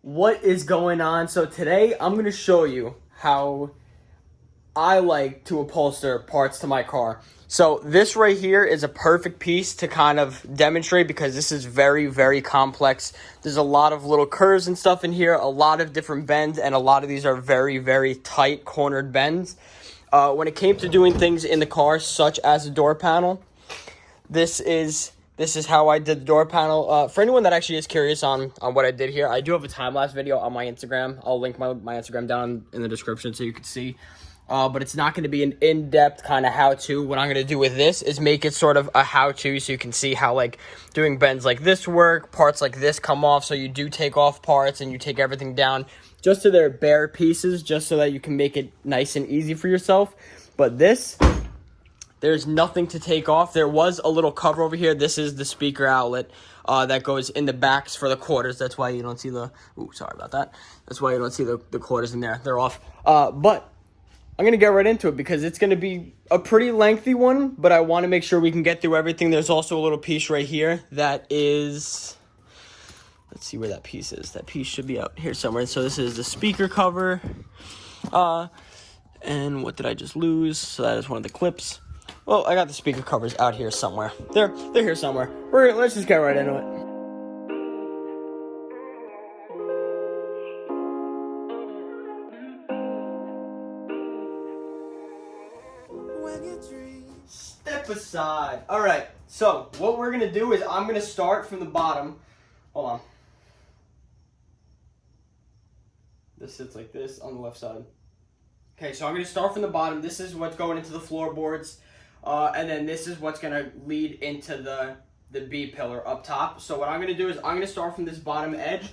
What is going on? So today I'm going to show you how I like to upholster parts to my car. So this right here is a perfect piece to kind of demonstrate because this is very, very complex. There's a lot of little curves and stuff in here, a lot of different bends, and a lot of these are very, very tight cornered bends. When it came to doing things in the car, such as a door panel, this is how I did the door panel. For anyone that actually is curious on what I did here, I do have a time-lapse video on my Instagram. I'll link my Instagram down in the description so you can see. But it's not going to be an in-depth kind of how-to. What I'm going to do with this is make it sort of a how-to so you can see how, like, doing bends like this work, parts like this come off, so you do take off parts and you take everything down just to their bare pieces, just so that you can make it nice and easy for yourself. But this, there's nothing to take off. There was a little cover over here. This is the speaker outlet that goes in the backs for the quarters. That's why you don't see the... Ooh, sorry about that. That's why you don't see the quarters in there. They're off. But I'm going to get right into it because it's going to be a pretty lengthy one, but I want to make sure we can get through everything. There's also a little piece right here that is... Let's see where that piece is. That piece should be out here somewhere. So this is the speaker cover. And what did I just lose? So that is one of the clips. Well, I got the speaker covers out here somewhere. They're here somewhere. Let's just get right into it. Step aside. All right. So what we're gonna do is I'm gonna start from the bottom. Hold on. This sits like this on the left side. Okay, so I'm gonna start from the bottom. This is what's going into the floorboards. And then this is what's going to lead into the B pillar up top. So what I'm going to do is I'm going to start from this bottom edge.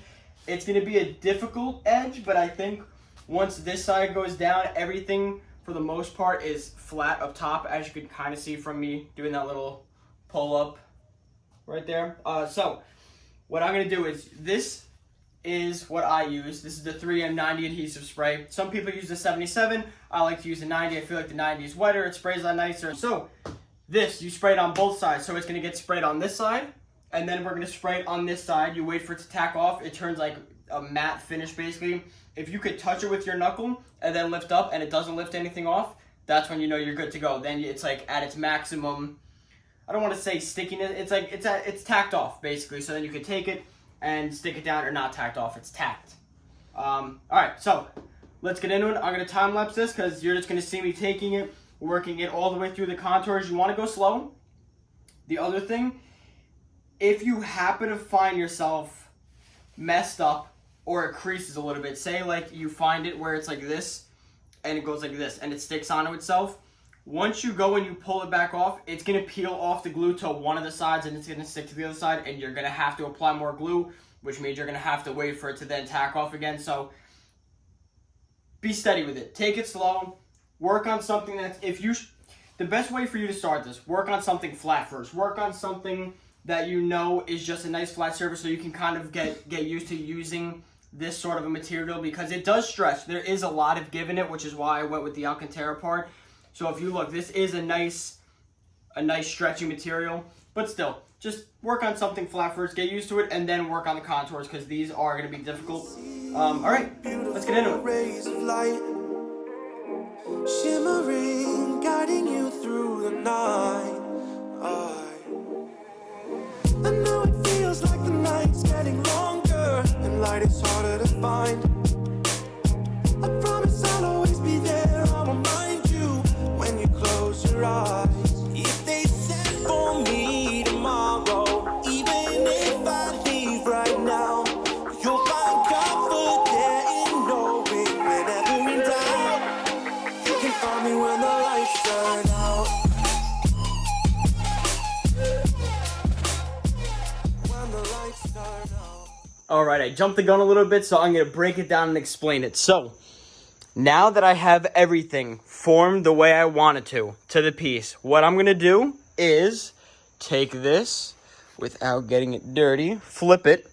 It's going to be a difficult edge, but I think once this side goes down, everything for the most part is flat up top, as you can kind of see from me doing that little pull up right there. So what I'm going to do is this is what I use. This is the 3M 90 adhesive spray. Some people use the 77. I like to use the 90. I feel like the 90 is wetter. It sprays on nicer. So this, you spray it on both sides. So it's going to get sprayed on this side, and then we're going to spray it on this side. You wait for it to tack off. It turns like a matte finish basically. If you could touch it with your knuckle and then lift up and it doesn't lift anything off, that's when you know you're good to go. Then it's like at its maximum, I don't want to say stickiness. It's like it's tacked off basically. So then you can take it and stick it down, or not tacked off, it's tacked. All right, so let's get into it. I'm gonna time lapse this because you're just gonna see me taking it, working it all the way through the contours. You wanna go slow. The other thing, if you happen to find yourself messed up or it creases a little bit, say like you find it where it's like this and it goes like this and it sticks onto itself, once you go and you pull it back off, it's going to peel off the glue to one of the sides and it's going to stick to the other side, and you're going to have to apply more glue, which means you're going to have to wait for it to then tack off again. So be steady with it. Take it slow. Work on something that's, the best way for you to start this, work on something flat first. Work on something that you know is just a nice flat surface so you can kind of get used to using this sort of a material, because it does stretch. There is a lot of give in it, which is why I went with the Alcantara part. So if you look, this is a nice stretchy material, but still, just work on something flat first, get used to it, and then work on the contours, because these are going to be difficult. All right, let's get into it. Rays of light, shimmering, guiding you through the night. I know it feels like the night's getting longer, and light is harder to find. I promise I'll always be there, I'll remind you when you close your eyes. If they set for me tomorrow, even if I leave right now, you'll find comfort there in knowing whenever in doubt, you can find me when the lights turn out. When the lights turn out. All right, I jumped the gun a little bit, so I'm going to break it down and explain it. So now that I have everything formed the way I want it to the piece, what I'm going to do is take this without getting it dirty, flip it,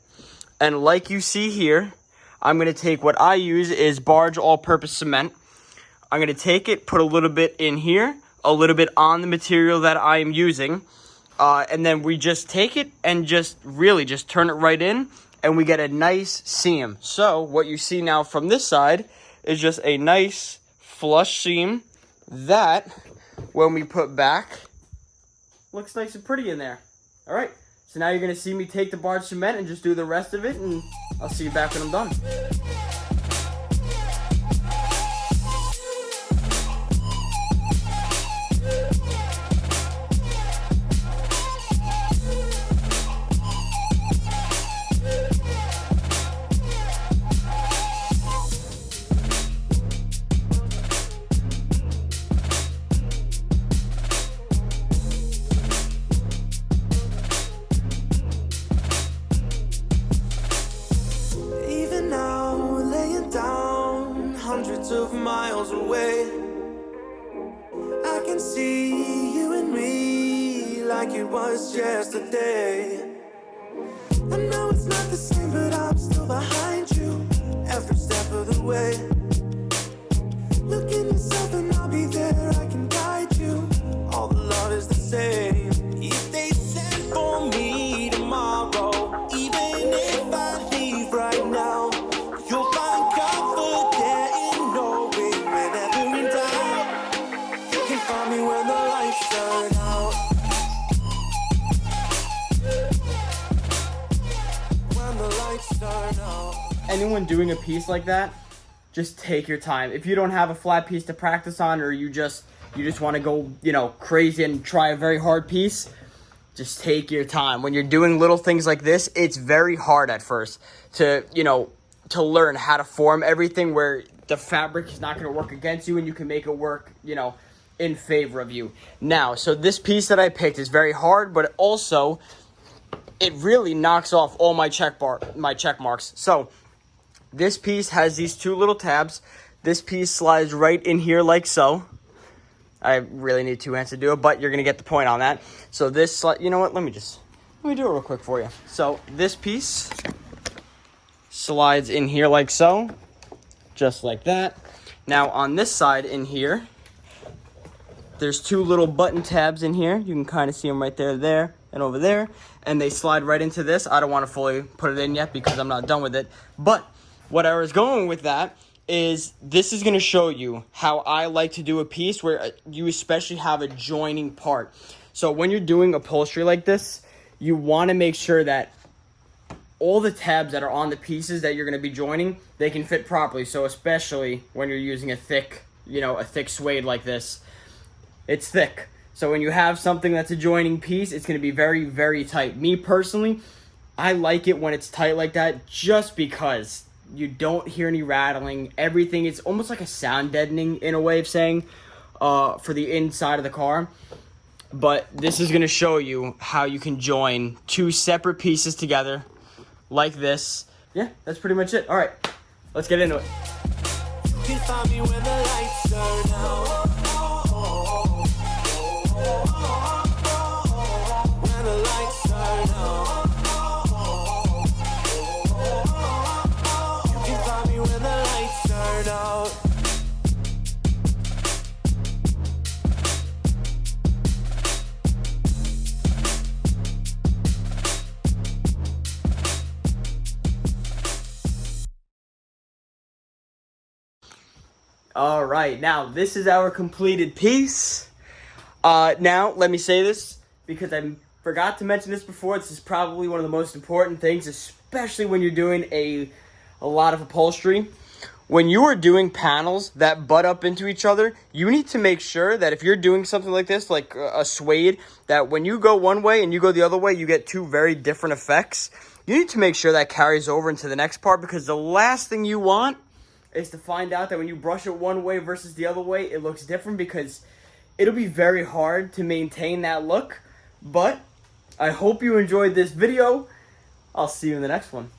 and like you see here, I'm going to take what I use is Barge all-purpose cement. I'm going to take it, put a little bit in here, a little bit on the material that I am using, and then we just take it and just really just turn it right in, and we get a nice seam. So what you see now from this side is just a nice flush seam that, when we put back, looks nice and pretty in there. All right, so now you're gonna see me take the barge cement and just do the rest of it, and I'll see you back when I'm done. Of miles away, I can see you and me like it was yesterday. I know it's not the same, but I'm still behind you every step of the way. Look in yourself and I'll be there, I can guide you. All the love is the same. If they send for me tomorrow, even if I leave right now, you'll find comfort there in knowing whenever in doubt, you can find me when the lights turn out. When the lights turn out. Anyone doing a piece like that, just take your time. If you don't have a flat piece to practice on, or you just want to go, crazy and try a very hard piece, just take your time. When you're doing little things like this, it's very hard at first to learn how to form everything where the fabric is not going to work against you and you can make it work, in favor of you. Now, so this piece that I picked is very hard, but also it really knocks off all my check marks. So this piece has these two little tabs. This piece slides right in here like so. I really need two hands to do it, but you're going to get the point on that. So this, you know what, let me do it real quick for you. So this piece slides in here like so, just like that. Now on this side in here, there's two little button tabs in here. You can kind of see them right there, and over there. And they slide right into this. I don't want to fully put it in yet because I'm not done with it. But what I was going with that is this is going to show you how I like to do a piece where you especially have a joining part. So when you're doing upholstery like this, you want to make sure that all the tabs that are on the pieces that you're going to be joining, they can fit properly. So especially when you're using a thick suede like this, it's thick. So when you have something that's a joining piece, it's going to be very, very tight. Me personally, I like it when it's tight like that just because you don't hear any rattling. Everything, it's almost like a sound deadening in a way of saying for the inside of the car. But this is going to show you how you can join two separate pieces together like this. Yeah, that's pretty much it. All right, let's get into it. You can find me when the lights turn out. When the lights turn out. You can find me when the lights turn out. All right, now this is our completed piece. Now, let me say this because I forgot to mention this before. This is probably one of the most important things, especially when you're doing a lot of upholstery. When you are doing panels that butt up into each other, you need to make sure that if you're doing something like this, like a suede, that when you go one way and you go the other way, you get two very different effects. You need to make sure that carries over into the next part, because the last thing you want is to find out that when you brush it one way versus the other way, it looks different, because it'll be very hard to maintain that look. But I hope you enjoyed this video. I'll see you in the next one.